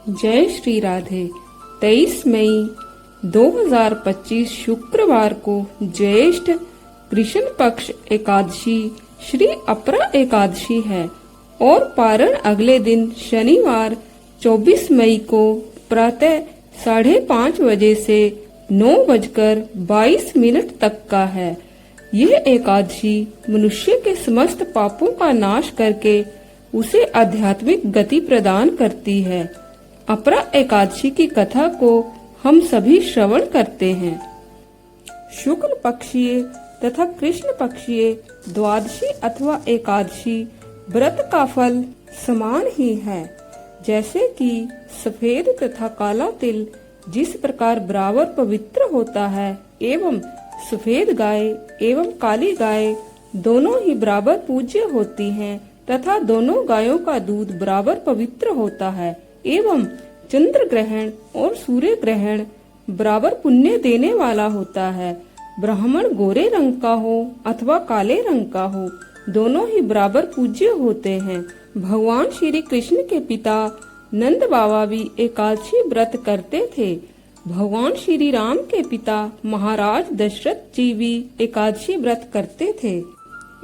जय श्री राधे। 23 मई 2025 शुक्रवार को ज्येष्ठ कृष्ण पक्ष एकादशी श्री अपरा एकादशी है और पारण अगले दिन शनिवार 24 मई को प्रातः 5:30 बजे से 9:22 तक का है। यह एकादशी मनुष्य के समस्त पापों का नाश करके उसे आध्यात्मिक गति प्रदान करती है। अपरा एकादशी की कथा को हम सभी श्रवण करते हैं। शुक्ल पक्षीय तथा कृष्ण पक्षीय द्वादशी अथवा एकादशी व्रत का फल समान ही है। जैसे कि सफेद तथा काला तिल जिस प्रकार बराबर पवित्र होता है एवं सफेद गाय एवं काली गाय दोनों ही बराबर पूज्य होती हैं तथा दोनों गायों का दूध बराबर पवित्र होता है एवं चंद्र ग्रहण और सूर्य ग्रहण बराबर पुण्य देने वाला होता है। ब्राह्मण गोरे रंग का हो अथवा काले रंग का हो, दोनों ही बराबर पूज्य होते हैं। भगवान श्री कृष्ण के पिता नंद बाबा भी एकादशी व्रत करते थे। भगवान श्री राम के पिता महाराज दशरथ जी भी एकादशी व्रत करते थे।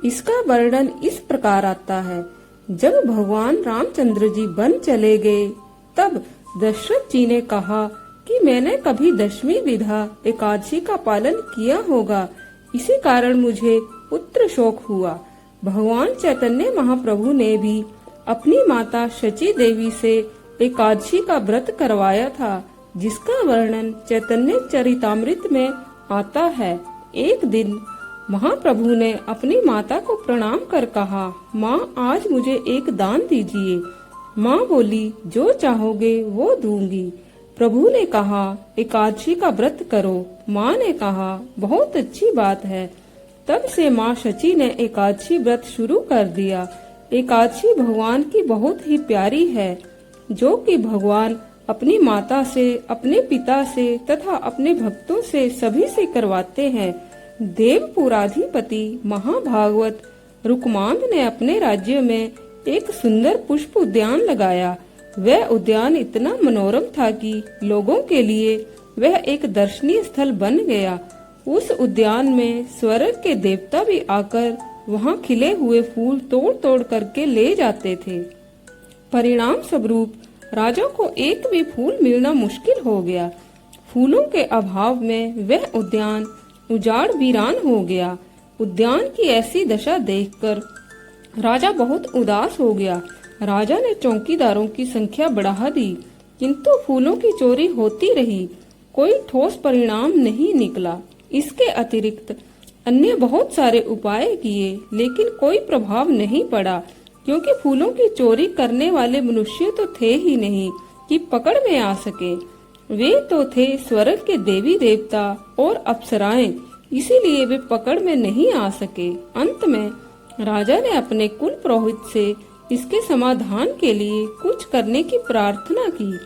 इसका वर्णन इस प्रकार आता है। जब भगवान रामचंद्र जी वन चले गए तब दशरथ जी ने कहा कि मैंने कभी 10वीं विधा एकादशी का पालन किया होगा, इसी कारण मुझे पुत्र शोक हुआ। भगवान चैतन्य महाप्रभु ने भी अपनी माता शची देवी से एकादशी का व्रत करवाया था, जिसका वर्णन चैतन्य चरितामृत में आता है। एक दिन महाप्रभु ने अपनी माता को प्रणाम कर कहा, माँ आज मुझे एक दान दीजिए। माँ बोली, जो चाहोगे वो दूंगी। प्रभु ने कहा, एकादशी का व्रत करो। माँ ने कहा, बहुत अच्छी बात है। तब से माँ शची ने एकादशी व्रत शुरू कर दिया। एकादशी भगवान की बहुत ही प्यारी है, जो कि भगवान अपनी माता से, अपने पिता से तथा अपने भक्तों से सभी से करवाते हैं। देवपुराधिपति महाभागवत रुकमांद ने अपने राज्य में एक सुंदर पुष्प उद्यान लगाया। वह उद्यान इतना मनोरम था कि लोगों के लिए वह एक दर्शनीय स्थल बन गया। उस उद्यान में स्वर्ग के देवता भी आकर वहां खिले हुए फूल तोड़ तोड़ करके ले जाते थे। परिणाम स्वरूप राजा को एक भी फूल मिलना मुश्किल हो गया। फूलों के अभाव में वह उद्यान उजाड़ वीरान हो गया। उद्यान की ऐसी दशा देखकर राजा बहुत उदास हो गया। राजा ने चौकीदारों की संख्या बढ़ा दी, किंतु फूलों की चोरी होती रही। कोई ठोस परिणाम नहीं निकला। इसके अतिरिक्त अन्य बहुत सारे उपाय किए, लेकिन कोई प्रभाव नहीं पड़ा, क्योंकि फूलों की चोरी करने वाले मनुष्य तो थे ही नहीं कि पकड़ में आ सके। वे तो थे स्वर्ग के देवी देवता और अप्सराएं, इसीलिए वे पकड़ में नहीं आ सके। अंत में राजा ने अपने कुल पुरोहित से इसके समाधान के लिए कुछ करने की प्रार्थना की।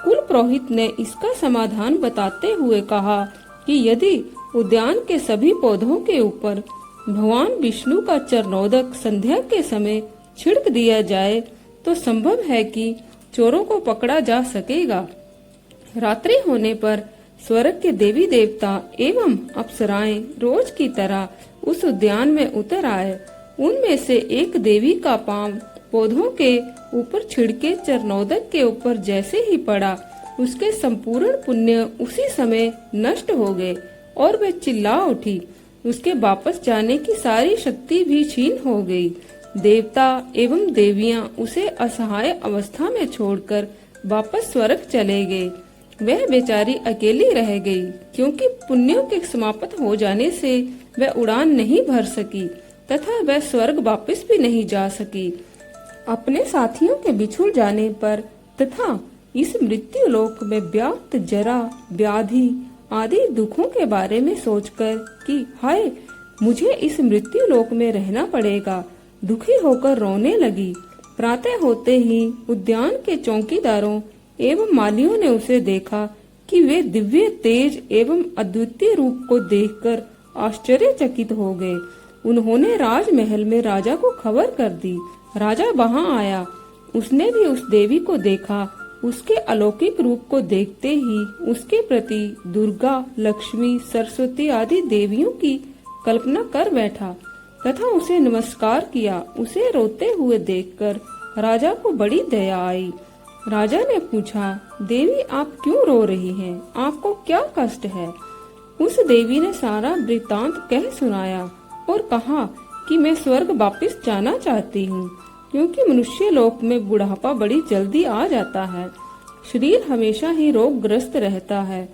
कुल पुरोहित ने इसका समाधान बताते हुए कहा कि यदि उद्यान के सभी पौधों के ऊपर भगवान विष्णु का चरणोदक संध्या के समय छिड़क दिया जाए तो संभव है कि चोरों को पकड़ा जा सकेगा। रात्रि होने पर स्वर्ग के देवी देवता एवं अप्सराएं रोज की तरह उस उद्यान में उतर आए। उनमें से एक देवी का पांव पौधों के ऊपर छिड़के चरणोदक के ऊपर जैसे ही पड़ा, उसके संपूर्ण पुण्य उसी समय नष्ट हो गए और वह चिल्ला उठी। उसके वापस जाने की सारी शक्ति भी छीन हो गई। देवता एवं देवियां उसे असहाय अवस्था में छोड़कर वापस स्वर्ग चले गए। वह बेचारी अकेली रह गई, क्योंकि पुण्यों के समाप्त हो जाने से वह उड़ान नहीं भर सकी तथा वह स्वर्ग वापस भी नहीं जा सकी। अपने साथियों के बिछुड़ जाने पर तथा इस मृत्यु लोक में व्याप्त जरा, व्याधि आदि दुखों के बारे में सोचकर कि हाय, मुझे इस मृत्यु लोक में रहना पड़ेगा, दुखी होकर रोने लगी। प्रातः होते ही उद्यान के चौकीदारों एवं मालियों ने उसे देखा कि वे दिव्य तेज एवं अद्वितीय रूप को देखकर आश्चर्यचकित हो गए। उन्होंने राजमहल में राजा को खबर कर दी। राजा वहां आया। उसने भी उस देवी को देखा उसके अलौकिक रूप को देखते ही उसके प्रति दुर्गा, लक्ष्मी, सरस्वती आदि देवियों की कल्पना कर बैठा तथा उसे नमस्कार किया। उसे रोते हुए देखकर राजा को बड़ी दया आई। राजा ने पूछा, देवी आप क्यों रो रही हैं? आपको क्या कष्ट है? उस देवी ने सारा वृत्तांत कह सुनाया और कहा कि मैं स्वर्ग वापस जाना चाहती हूँ, क्योंकि मनुष्य लोक में बुढ़ापा बड़ी जल्दी आ जाता है। शरीर हमेशा ही रोगग्रस्त रहता है।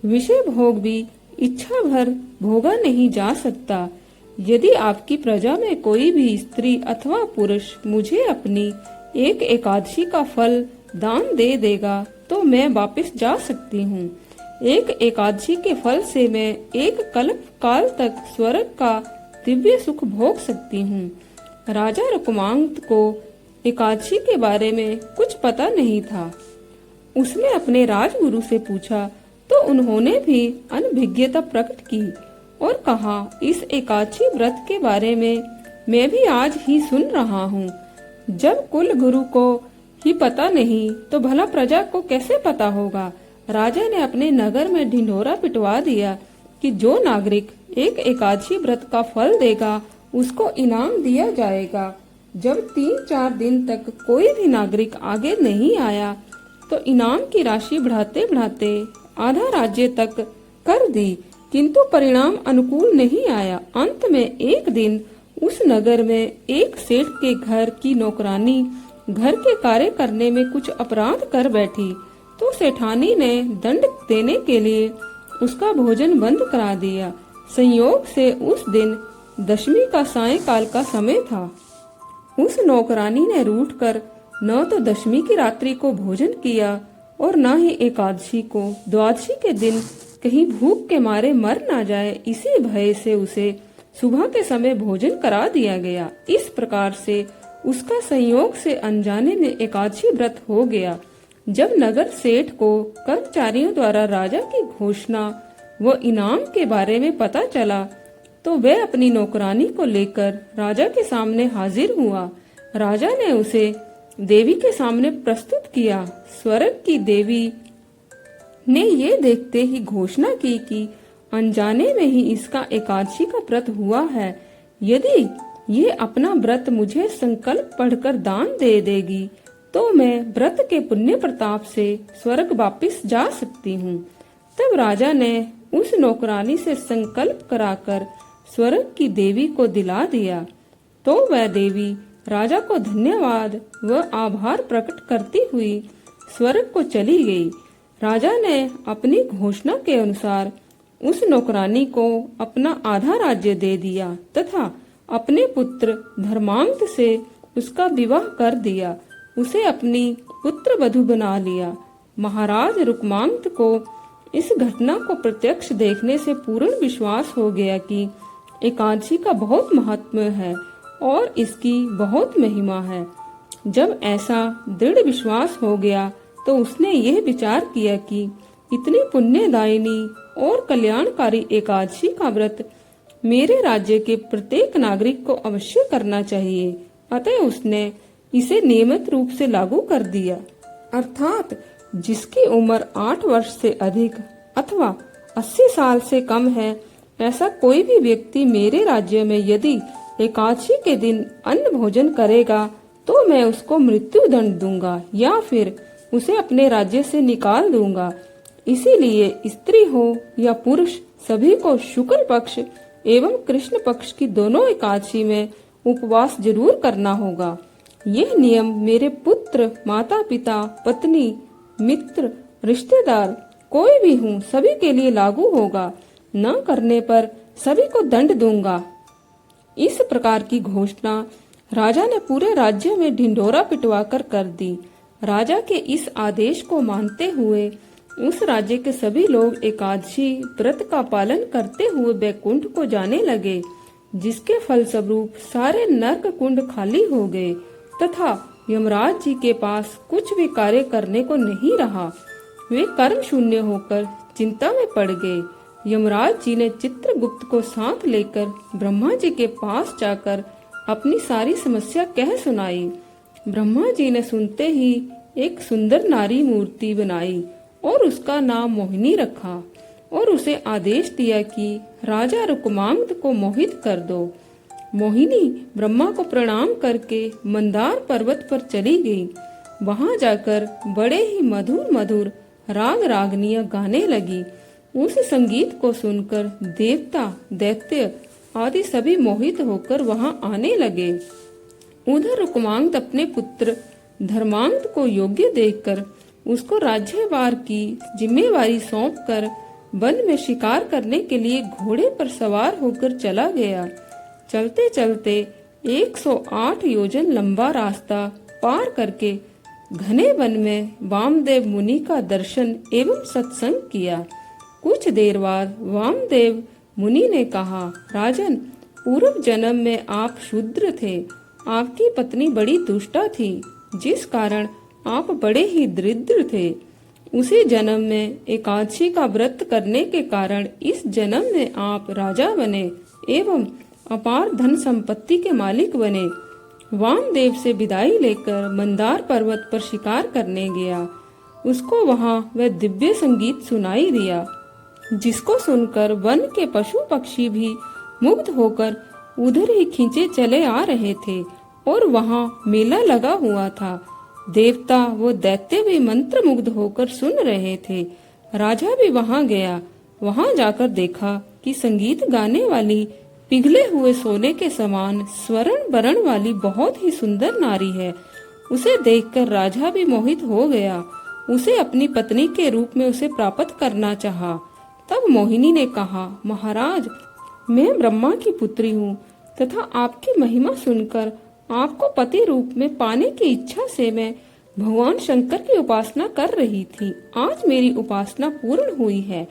विषय भोग भी इच्छा भर भोगा नहीं जा सकता। यदि आपकी प्रजा में कोई भी स्त्री अथवा पुरुष मुझे अपनी एक एकादशी का फल दान दे देगा तो मैं वापस जा सकती हूँ। एक एकादशी के फल से मैं एक कल्प काल तक स्वर्ग का दिव्य सुख भोग सकती हूँ। राजा रुक्मांगद को एकादशी के बारे में कुछ पता नहीं था। उसने अपने राजगुरु से पूछा तो उन्होंने भी अनभिज्ञता प्रकट की और कहा, इस एकादशी व्रत के बारे में मैं भी आज ही सुन रहा हूँ। जब कुल गुरु को ही पता नहीं तो भला प्रजा को कैसे पता होगा। राजा ने अपने नगर में ढिंढोरा पिटवा दिया कि जो नागरिक एक एकादशी व्रत का फल देगा उसको इनाम दिया जाएगा। जब 3-4 दिन तक कोई भी नागरिक आगे नहीं आया तो इनाम की राशि बढ़ाते बढ़ाते आधा राज्य तक कर दी, किंतु परिणाम अनुकूल नहीं आया। अंत में एक दिन उस नगर में एक सेठ के घर की नौकरानी घर के कार्य करने में कुछ अपराध कर बैठी तो सेठानी ने दंड देने के लिए उसका भोजन बंद करा दिया। संयोग से उस दिन दशमी का सायंकाल का समय था। उस नौकरानी ने रूठकर न तो दशमी की रात्रि को भोजन किया और न ही एकादशी को। द्वादशी के दिन कहीं भूख के मारे मर ना जाए, इसी भय से उसे सुबह के समय भोजन करा दिया गया। इस प्रकार से उसका संयोग से अनजाने में एकादशी व्रत हो गया। जब नगर सेठ को कर्मचारियों द्वारा राजा की घोषणा व इनाम के बारे में पता चला तो वह अपनी नौकरानी को लेकर राजा के सामने हाजिर हुआ। राजा ने उसे देवी के सामने प्रस्तुत किया। स्वर्ग की देवी ने ये देखते ही घोषणा की कि अनजाने में ही इसका एकादशी का व्रत हुआ है। यदि ये अपना व्रत मुझे संकल्प पढ़कर दान दे देगी तो मैं व्रत के पुण्य प्रताप से स्वर्ग वापस जा सकती हूँ। तब राजा ने उस नौकरानी से संकल्प कराकर स्वर्ग की देवी को दिला दिया तो वह देवी राजा को धन्यवाद व आभार प्रकट करती हुई स्वर्ग को चली गई। राजा ने अपनी घोषणा के अनुसार उस नौकरानी को अपना आधा राज्य दे दिया तथा अपने पुत्र धर्मांगद से उसका विवाह कर दिया। उसे अपनी पुत्र वधू बना लिया। महाराज रुक्मांगद को इस घटना को प्रत्यक्ष देखने से पूर्ण विश्वास हो गया कि एकादशी का बहुत महत्व है और इसकी बहुत महिमा है। जब ऐसा दृढ़ विश्वास हो गया तो उसने यह विचार किया कि इतनी पुण्यदायिनी और कल्याणकारी एकादशी का व्रत मेरे राज्य के प्रत्येक नागरिक को अवश्य करना चाहिए। अतः उसने इसे नियमित रूप से लागू कर दिया। अर्थात जिसकी उम्र 8 वर्ष से अधिक अथवा 80 साल से कम है, ऐसा कोई भी व्यक्ति मेरे राज्य में यदि एकादशी के दिन अन्न भोजन करेगा तो मैं उसको मृत्यु दंड दूंगा या फिर उसे अपने राज्य से निकाल दूंगा। इसीलिए स्त्री हो या पुरुष, सभी को शुक्ल पक्ष एवं कृष्ण पक्ष की दोनों एकादशी में उपवास जरूर करना होगा। यह नियम मेरे पुत्र, माता पिता, पत्नी, मित्र, रिश्तेदार कोई भी हूँ सभी के लिए लागू होगा। न करने पर सभी को दंड दूंगा। इस प्रकार की घोषणा राजा ने पूरे राज्य में ढिंढोरा पिटवाकर कर दी। राजा के इस आदेश को मानते हुए उस राज्य के सभी लोग एकादशी व्रत का पालन करते हुए बैकुंठ को जाने लगे, जिसके फलस्वरूप सारे नरक कुंड खाली हो गए तथा यमराज जी के पास कुछ भी कार्य करने को नहीं रहा। वे कर्म शून्य होकर चिंता में पड़ गए। यमराज जी ने चित्रगुप्त को साथ लेकर ब्रह्मा जी के पास जाकर अपनी सारी समस्या कह सुनाई। ब्रह्मा जी ने सुनते ही एक सुंदर नारी मूर्ति बनाई और उसका नाम मोहिनी रखा और उसे आदेश दिया कि राजा रुक्मांगद को मोहित कर दो। मोहिनी ब्रह्मा को प्रणाम करके मंदार पर्वत पर चली गई। वहां जाकर बड़े ही मधुर मधुर राग रागनियां गाने लगी। उस संगीत को सुनकर देवता दैत्य आदि सभी मोहित होकर वहां आने लगे। उधर रुक्मांगद अपने पुत्र धर्मांगद को योग्य देखकर उसको राज्यभार की जिम्मेवारी सौंपकर वन में शिकार करने के लिए घोड़े पर सवार होकर चला गया। चलते चलते 108 योजन लंबा रास्ता पार करके घने वन में वामदेव मुनि का दर्शन एवं सत्संग किया। कुछ देर बाद वामदेव मुनि ने कहा, राजन, पूर्व जन्म में आप शूद्र थे। आपकी पत्नी बड़ी दुष्टा थी, जिस कारण आप बड़े ही दरिद्र थे। उसी जन्म में एकादशी का व्रत करने के कारण इस जन्म में आप राजा बने एवं अपार धन संपत्ति के मालिक बने। वामदेव से विदाई लेकर मंदार पर्वत पर शिकार करने गया। उसको वहां वह दिव्य संगीत सुनाई दिया, जिसको सुनकर वन के पशु पक्षी भी मुग्ध होकर उधर ही खींचे चले आ रहे थे और वहां मेला लगा हुआ था। देवता वो दैत्य भी मंत्र मुग्ध होकर सुन रहे थे। राजा भी वहां गया। वहां जाकर देखा कि संगीत गाने वाली पिघले हुए सोने के समान स्वर्ण वर्ण वाली बहुत ही सुंदर नारी है। उसे देखकर राजा भी मोहित हो गया। उसे अपनी पत्नी के रूप में उसे प्राप्त करना चाहा। तब मोहिनी ने कहा, महाराज, मैं ब्रह्मा की पुत्री हूँ तथा आपकी महिमा सुनकर आपको पति रूप में पाने की इच्छा से मैं भगवान शंकर की उपासना कर रही थी। आज मेरी उपासना पूर्ण हुई है।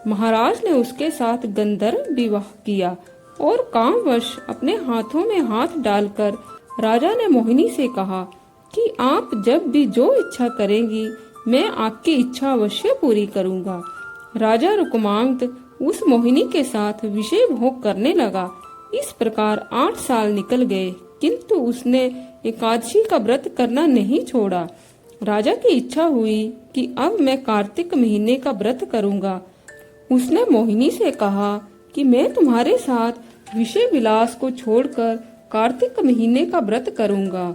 महाराज ने उसके साथ गंधर्व विवाह किया और कामवश अपने हाथों में हाथ डालकर राजा ने मोहिनी से कहा कि आप जब भी जो इच्छा करेंगी मैं आपकी इच्छा अवश्य पूरी करूंगा। राजा रुक्मांगद उस मोहिनी के साथ विषय भोग करने लगा। इस प्रकार 8 साल निकल गए, किंतु उसने एकादशी का व्रत करना नहीं छोड़ा। राजा की इच्छा हुई कि अब मैं कार्तिक महीने का व्रत करूंगा। उसने मोहिनी से कहा कि मैं तुम्हारे साथ विषय विलास को छोड़कर कार्तिक महीने का व्रत करूंगा।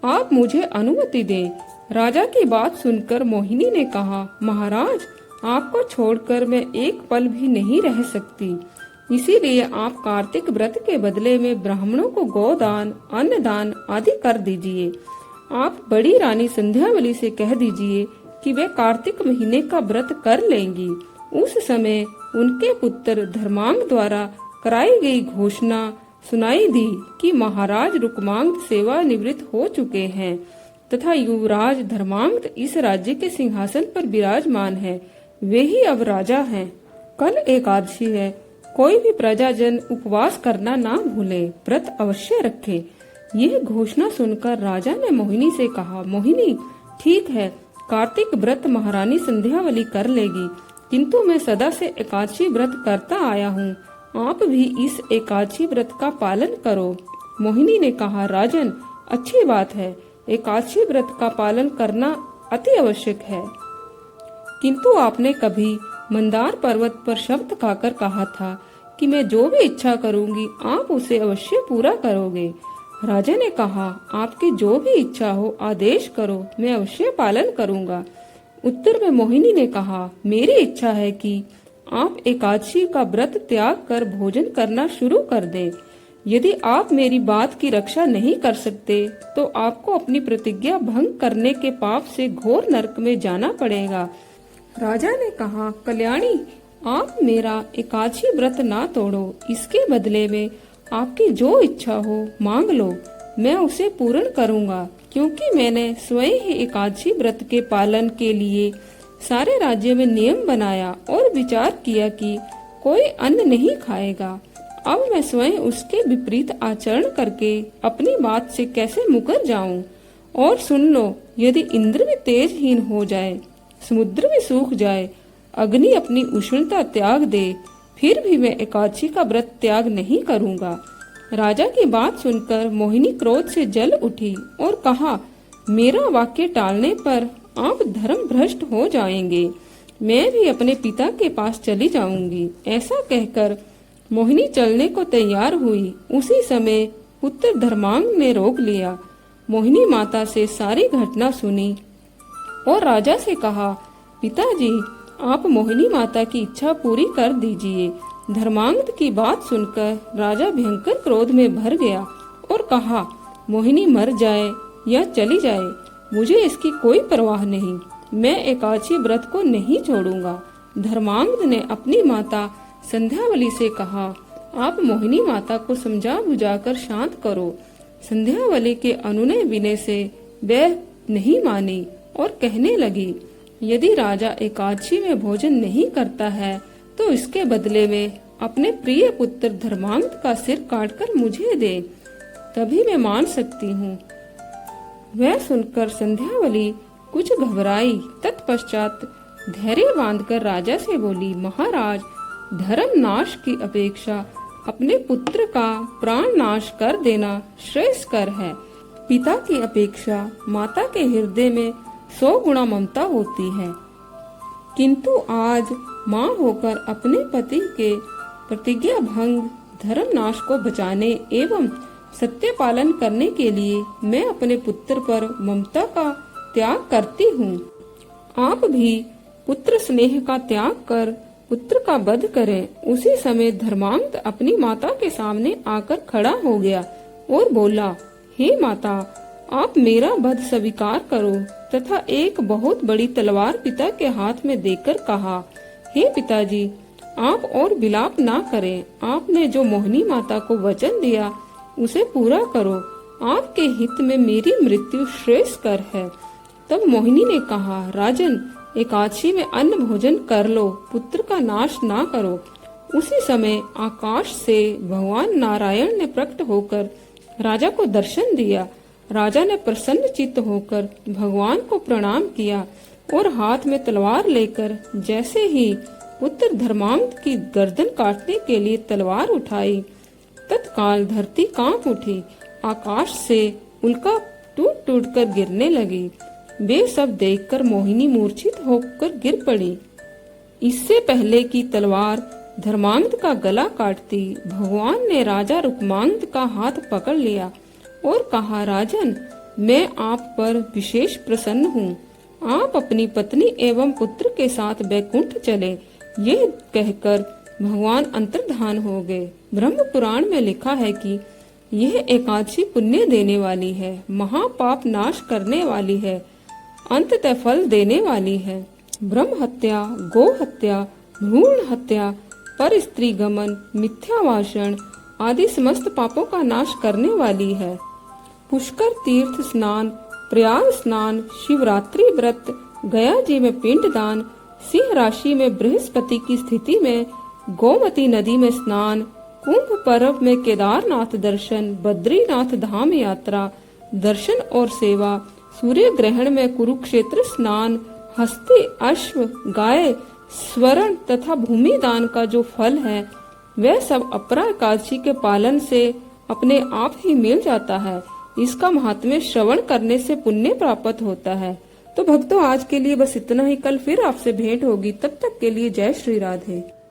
आप मुझे अनुमति दें। राजा की बात सुनकर मोहिनी ने कहा, महाराज, आपको छोड़कर मैं एक पल भी नहीं रह सकती। इसीलिए आप कार्तिक व्रत के बदले में ब्राह्मणों को गोदान, अन्नदान आदि कर दीजिए। आप बड़ी रानी संध्यावली से कह दीजिए कि वे कार्तिक महीने का व्रत कर लेंगी। उस समय उनके पुत्र धर्मांग द्वारा कराई गई घोषणा सुनाई दी कि महाराज रुक्मांगद सेवा निवृत्त हो चुके हैं तथा युवराज धर्मांगद इस राज्य के सिंहासन पर विराजमान है। वे ही अब राजा हैं। कल एकादशी है। कोई भी प्रजाजन उपवास करना ना भूले, व्रत अवश्य रखे। यह घोषणा सुनकर राजा ने मोहिनी से कहा, मोहिनी, ठीक है, कार्तिक व्रत महारानी संध्यावली कर लेगी, किंतु मैं सदा से एकादशी व्रत करता आया हूँ। आप भी इस एकादशी व्रत का पालन करो। मोहिनी ने कहा, राजन, अच्छी बात है, एकादशी व्रत का पालन करना अति आवश्यक है, किंतु आपने कभी मंदार पर्वत पर शब्द खाकर कहा था कि मैं जो भी इच्छा करूंगी आप उसे अवश्य पूरा करोगे। राजा ने कहा, आपकी जो भी इच्छा हो आदेश करो, मैं अवश्य पालन करूंगा। उत्तर में मोहिनी ने कहा, मेरी इच्छा है कि आप एकादशी का व्रत त्याग कर भोजन करना शुरू कर दें। यदि आप मेरी बात की रक्षा नहीं कर सकते तो आपको अपनी प्रतिज्ञा भंग करने के पाप से घोर नरक में जाना पड़ेगा। राजा ने कहा, कल्याणी, आप मेरा एकादशी व्रत ना तोड़ो। इसके बदले में आपकी जो इच्छा हो मांग लो, मैं उसे पूर्ण करूंगा, क्योंकि मैंने स्वयं ही एकादशी व्रत के पालन के लिए सारे राज्य में नियम बनाया और विचार किया कि कोई अन्न नहीं खाएगा। अब मैं स्वयं उसके विपरीत आचरण करके अपनी बात से कैसे मुकर जाऊं? और सुन लो, यदि इंद्र भी तेजहीन हो जाए, समुद्र भी सूख जाए, अग्नि अपनी उष्णता त्याग दे, फिर भी मैं एकादशी का व्रत त्याग नहीं करूंगा। राजा की बात सुनकर मोहिनी क्रोध से जल उठी और कहा, मेरा वाक्य टालने पर आप धर्म भ्रष्ट हो जाएंगे। मैं भी अपने पिता के पास चली जाऊंगी। ऐसा कहकर मोहिनी चलने को तैयार हुई। उसी समय पुत्र धर्मांग ने रोक लिया। मोहिनी माता से सारी घटना सुनी और राजा से कहा, पिताजी, आप मोहिनी माता की इच्छा पूरी कर दीजिए। धर्मांग की बात सुनकर राजा भयंकर क्रोध में भर गया और कहा, मोहिनी मर जाए या चली जाए, मुझे इसकी कोई परवाह नहीं। मैं एकादशी व्रत को नहीं छोड़ूंगा। धर्मांग ने अपनी माता संध्यावली से कहा, आप मोहिनी माता को समझा बुझाकर शांत करो। संध्यावली के अनुनय विनय से वह नहीं मानी और कहने लगी, यदि राजा एकादशी में भोजन नहीं करता है तो इसके बदले में अपने प्रिय पुत्र धर्मांग का सिर काटकर मुझे दे, तभी मैं मान सकती हूँ। वह सुनकर संध्यावली कुछ घबराई। तत्पश्चात धैर्य बांधकर राजा से बोली, महाराज, धर्म नाश की अपेक्षा अपने पुत्र का प्राण नाश कर देना श्रेयस्कर है। पिता की अपेक्षा माता के हृदय में 100 गुना ममता होती है, किंतु आज माँ होकर अपने पति के प्रतिज्ञा भंग, धर्म नाश को बचाने एवं सत्य पालन करने के लिए मैं अपने पुत्र पर ममता का त्याग करती हूँ। आप भी पुत्र स्नेह का त्याग कर पुत्र का वध करें। उसी समय धर्मांग अपनी माता के सामने आकर खड़ा हो गया और बोला, हे माता, आप मेरा वध स्वीकार करो। तथा एक बहुत बड़ी तलवार पिता के हाथ में देकर कहा, हे पिताजी, आप और विलाप ना करें। आपने जो मोहिनी माता को वचन दिया उसे पूरा करो। आपके हित में मेरी मृत्यु श्रेयस्कर है। तब मोहिनी ने कहा, राजन, एकादशी में अन्न भोजन कर लो, पुत्र का नाश ना करो। उसी समय आकाश से भगवान नारायण ने प्रकट होकर राजा को दर्शन दिया। राजा ने प्रसन्न चित्त होकर भगवान को प्रणाम किया और हाथ में तलवार लेकर जैसे ही पुत्र धर्मांग की गर्दन काटने के लिए तलवार उठाई, तत्काल धरती कांप उठी। आकाश से उल्का टूट टूट कर गिरने लगी। वे सब देखकर मोहिनी मूर्छित होकर गिर पड़ी। इससे पहले कि तलवार धर्मांग का गला काटती, भगवान ने राजा रुक्मांग का हाथ पकड़ लिया और कहा, राजन, मैं आप पर विशेष प्रसन्न हूँ। आप अपनी पत्नी एवं पुत्र के साथ बैकुंठ चले। यह कहकर भगवान अंतर्धान हो गए। ब्रह्म पुराण में लिखा है कि यह एकादशी पुण्य देने वाली है, महापाप नाश करने वाली है, अंततः फल देने वाली है। ब्रह्म हत्या, गो हत्या, भ्रूण हत्या, पर स्त्री गमन, मिथ्या भाषण आदि समस्त पापों का नाश करने वाली है। पुष्कर तीर्थ स्नान, प्रयाग स्नान, शिवरात्रि व्रत, गया जी में पिंडदान, सिंह राशि में बृहस्पति की स्थिति में गोमती नदी में स्नान, कुंभ पर्व में केदारनाथ दर्शन, बद्रीनाथ धाम यात्रा दर्शन और सेवा, सूर्य ग्रहण में कुरुक्षेत्र स्नान, हस्ती, अश्व, गाय, स्वर्ण तथा भूमि दान का जो फल है वह सब अपरा एकादशी के पालन से अपने आप ही मिल जाता है। इसका महात्म्य श्रवण करने से पुण्य प्राप्त होता है। तो भक्तों, आज के लिए बस इतना ही। कल फिर आपसे भेंट होगी। तब तक के लिए जय श्री राधे।